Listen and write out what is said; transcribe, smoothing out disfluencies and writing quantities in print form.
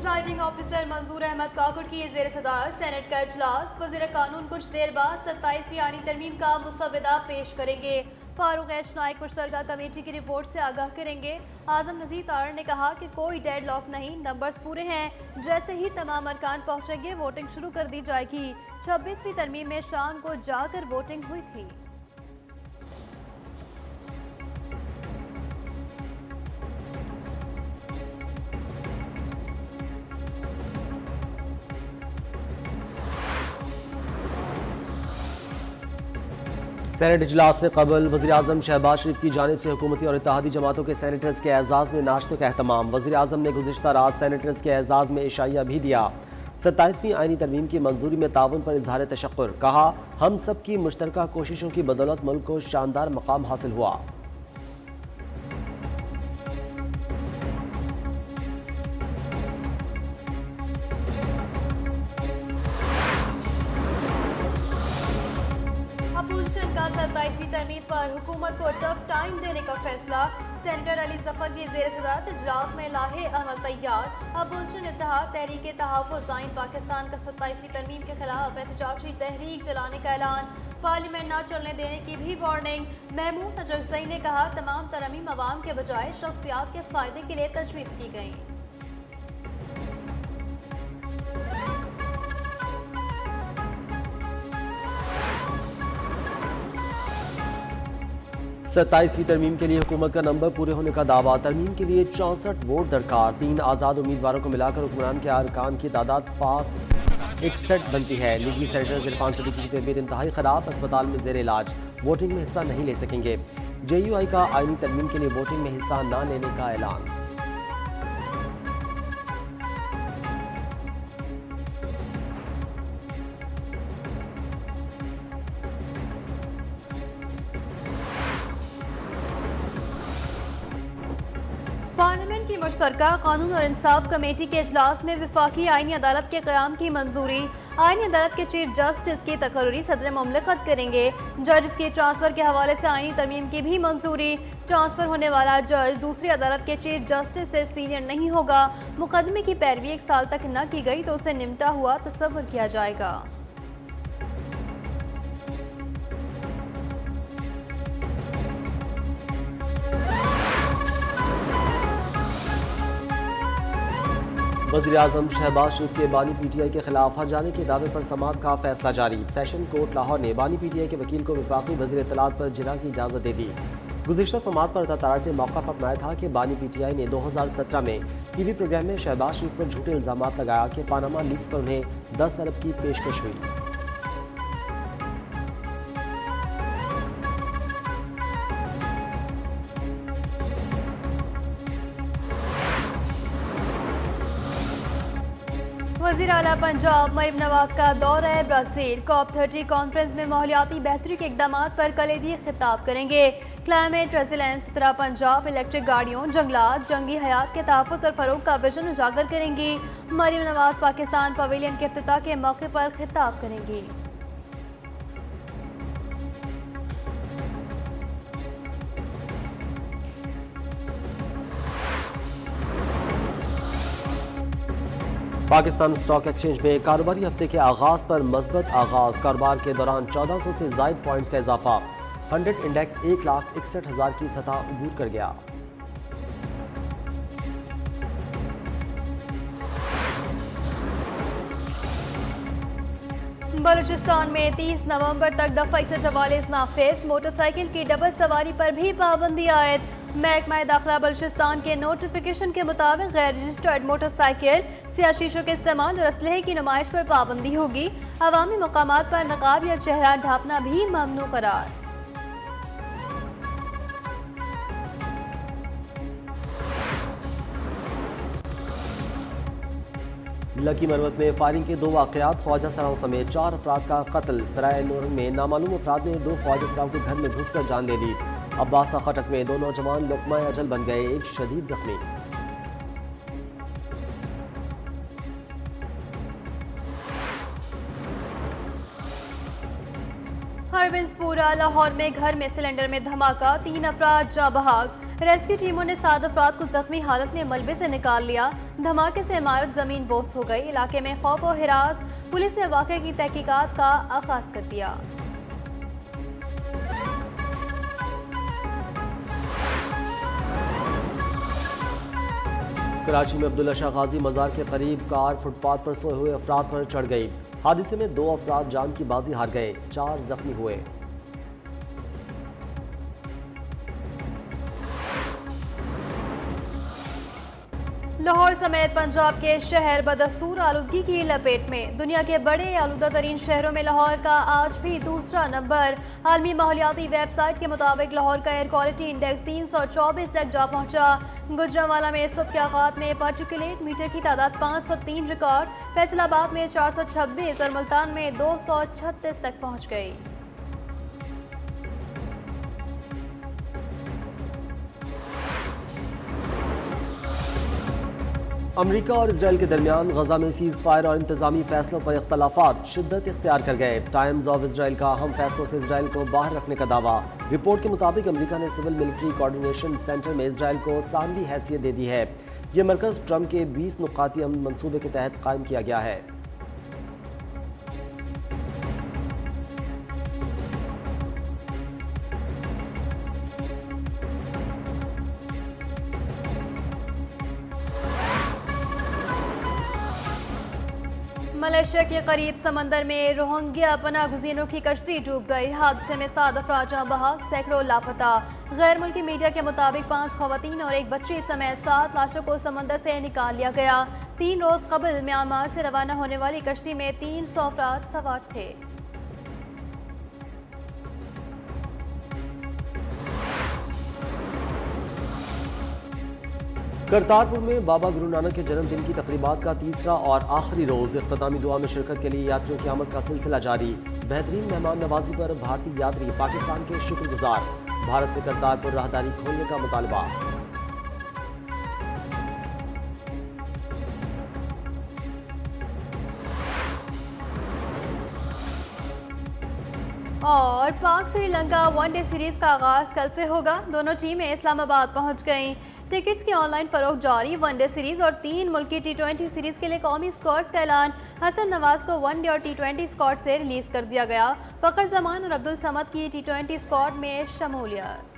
Presiding officer मंजूर अहमद काकुड़ की जेर सदारत सेनेट का इजलास। वज़ीर कानून कुछ देर बाद 27वीं आईनी तरमीम का मुसव्वदा पेश करेंगे। फारूक एच नाइक मुश्तरका कमेटी की रिपोर्ट से आगाह करेंगे। आजम नज़ीर तारड़ ने कहा कि कोई डेड लॉक नहीं, नंबर्स पूरे हैं। जैसे ही तमाम अरकान पहुंचेंगे वोटिंग शुरू कर दी जाएगी। 26वीं तरमीम में शाम को जाकर वोटिंग हुई थी। सेनेट इजलास से कबल वज़ीर-ए-आज़म शहबाज शरीफ की जानिब से हुकूमती और इत्तेहादी जमातों के सेनेटर्स के एजाज़ में नाश्ते का अहतमाम। वज़ीर-ए-आज़म ने गुज़िश्ता रात सेनेटर्स के एजाज़ में इशाइया भी दिया। 27वीं आईनी तरमीम की मंजूरी में ताउन पर इजहार तशक्कुर। कहा, हम सब की मुश्तरका कोशिशों की बदौलत मुल्क को शानदार मकाम हासिल हुआ। अपोजिशन का 27वीं तरमीम पर हुकूमत को टफ टाइम देने का फैसला। सेनेटर अली जफर की जेर सदारत इजलास में लाहे अमल तैयार। अपोजिशन इत्तेहाद तहरीक तहफ़्फ़ुज़ आइन पाकिस्तान का 27वीं तरमीम के खिलाफ एहतजाजी तहरीक चलाने का ऐलान। पार्लियामेंट न चलने देने की भी वार्निंग। महमूद नजरसई ने कहा, तमाम तरमीम अवाम के बजाय शख्सियात के फायदे के लिए तजवीज़ की गई। 27वीं तरमीम के लिए हुकूमत का नंबर पूरे होने का दावा। तरमीम के लिए 64 वोट दरकार। 3 आज़ाद उम्मीदवारों को मिलाकर हुक्मरान के अरकान की तादाद पास 61 बनती है। लीगी सेनेटर इरफान सदीकी की तबीयत इंतहाई ख़राब, अस्पताल में जेर इलाज। वोटिंग में हिस्सा नहीं ले सकेंगे। JUI का आईनी तरमीम के लिए वोटिंग में हिस्सा न लेने का ऐलान। पार्लियामेंट की मुश्तरका कानून और इंसाफ कमेटी के इजलास में वफाकी आईनी अदालत के क़याम की मंजूरी। आईनी अदालत के चीफ जस्टिस की तकर्री सदर मुमलिकत करेंगे। जज के ट्रांसफर के हवाले से आईनी तरमीम की भी मंजूरी। ट्रांसफर होने वाला जज दूसरी अदालत के चीफ जस्टिस से सीनियर नहीं होगा। मुकदमे की पैरवी 1 साल तक न की गई तो उसे निमटा हुआ तस्वर किया जाएगा। वज़ीर-ए-आज़म शहबाज शरीफ के बानी PTI के खिलाफ हर्जाने के दावे पर समाअत का फैसला जारी। सेशन कोर्ट लाहौर ने बानी PTI के वकील को वफाकी वज़ीर इत्तलात पर जिरा की इजाज़त दे दी। गुज़िश्ता समाअत पर अदालत ने मौक़िफ़ अपनाया था कि बानी PTI ने 2017 में TV प्रोग्राम में शहबाज शरीफ पर झूठे इल्ज़ामात लगाया कि पानामा लीक्स पर उन्हें 10 अरब की पेशकश हुई। वज़ीर आला पंजाब मरीम नवाज का दौरा है ब्राज़ील। COP30 कॉन्फ्रेंस में माहौलियाती बेहतरी के इक़दामात पर कलीदी खिताब करेंगे। Climate resilience, Uttara Punjab, electric गाड़ियों, जंगलात, जंगी हयात के तहफ़्फ़ुज़ और फ़रोग़ का विजन उजागर करेंगी। मरीम नवाज पाकिस्तान पवेलियन के इफ्तिताह के मौके पर खिताब करेंगी। पाकिस्तान स्टॉक एक्सचेंज में कारोबारी हफ्ते के आगाज पर मज़बूत आगाज। कारोबार के दौरान 1400 से ज़ायद पॉइंट्स का इजाफा। 100 इंडेक्स 1,61,000 की सतह अबूर कर गया। बलूचिस्तान में 30 नवंबर तक दफ़ा 144 नाफिज। मोटरसाइकिल की डबल सवारी पर भी पाबंदी आयद। महकमा दाखिला बलूचिस्तान के नोटिफिकेशन के मुताबिक गैर रजिस्टर्ड मोटरसाइकिल, स्याह शीशों के इस्तेमाल और असलहे की नुमाइश पर पाबंदी होगी। अवामी मकामात पर नकाब या चेहरा ढांपना भी ममनू करार। लकी मरवत में फायरिंग के 2 वाक़यात। ख्वाजा सराओं समेत 4 अफराद का कत्ल। सराय नूर में नामालूम अफराद ने 2 ख्वाजा सराओं के घर में घुसकर जान ले ली। अब्बासा खटक में 2 नौजवान लुक़मा अजल बन गए, एक शदीद जख्मी। हरबिंसपुरा लाहौर में घर में सिलेंडर में धमाका, 3 अफराद जाँ बहक। रेस्क्यू टीमों ने 7 अफराद को जख्मी हालत में मलबे से निकाल लिया। धमाके से इमारत जमीन बोस हो गई। इलाके में खौफ और हिरास। पुलिस ने वाक़े की तहकीकात का आगाज कर दिया। कराची में अब्दुल्ला शाह गाजी मज़ार के करीब कार फुटपाथ पर सोए हुए अफराद पर चढ़ गई। हादसे में 2 अफराद जान की बाजी हार गए, 4 जख्मी हुए। लाहौर समेत पंजाब के शहर बदस्तूर आलूदगी की लपेट में। दुनिया के बड़े आलूदा तरीन शहरों में लाहौर का आज भी दूसरा नंबर। आलमी माहौलियाती वेबसाइट के मुताबिक लाहौर का एयर क्वालिटी इंडेक्स 324 तक जा पहुंचा। गुजरांवाला में सुबह के औकात में पार्टिकुलेट मीटर की तादाद 503 रिकॉर्ड। फैसलाबाद में 426 और मुल्तान में 236 तक पहुँच गई। अमेरिका और इसराइल के दरमियान गजा में सीज फायर और इंतजामी फैसलों पर इख्तलाफात शिद्दत इख्तियार कर गए। टाइम्स ऑफ इसराइल का अहम फैसलों से इसराइल को बाहर रखने का दावा। रिपोर्ट के मुताबिक अमेरिका ने सिविल मिलिट्री कोऑर्डिनेशन सेंटर में इसराइल को सानवी हैसियत दे दी है। यह मरकज ट्रंप के 20 नुकाती अमन मंसूबे के तहत कायम किया गया है। मलेशिया के करीब समंदर में रोहिंग्या पनाह गुज़ीरों की कश्ती डूब गई। हादसे में 7 अफराद जाँ बहक, सैकड़ों लापता। गैर मुल्की मीडिया के मुताबिक 5 खवातीन और एक बच्ची समेत 7 लाशों को समंदर से निकाल लिया गया। 3 रोज कबल म्यांमार से रवाना होने वाली कश्ती में 300 अफराद सवार थे। करतारपुर में बाबा गुरु नानक के जन्मदिन की तकरीबात का तीसरा और आखिरी रोज इख्तितामी दुआ में शिरकत के लिए यात्रियों की आमद का सिलसिला जारी। बेहतरीन मेहमान नवाजी पर भारतीय यात्री पाकिस्तान के शुक्रगुजार। भारत से करतारपुर राहदारी खोलने का मुतालबा। और पाक श्रीलंका वनडे सीरीज का आगाज कल से होगा। दोनों टीमें इस्लामाबाद पहुंच गईं। टिकट्स की ऑनलाइन फरोख्त जारी। वनडे सीरीज और 3 मुल्की T20 सीरीज के लिए कौमी स्क्वाड्स का ऐलान। हसन नवाज को वनडे और T20 स्क्वाड से रिलीज कर दिया गया। फखर जमान और अब्दुल समद की T20 स्क्वाड में शमूलियत।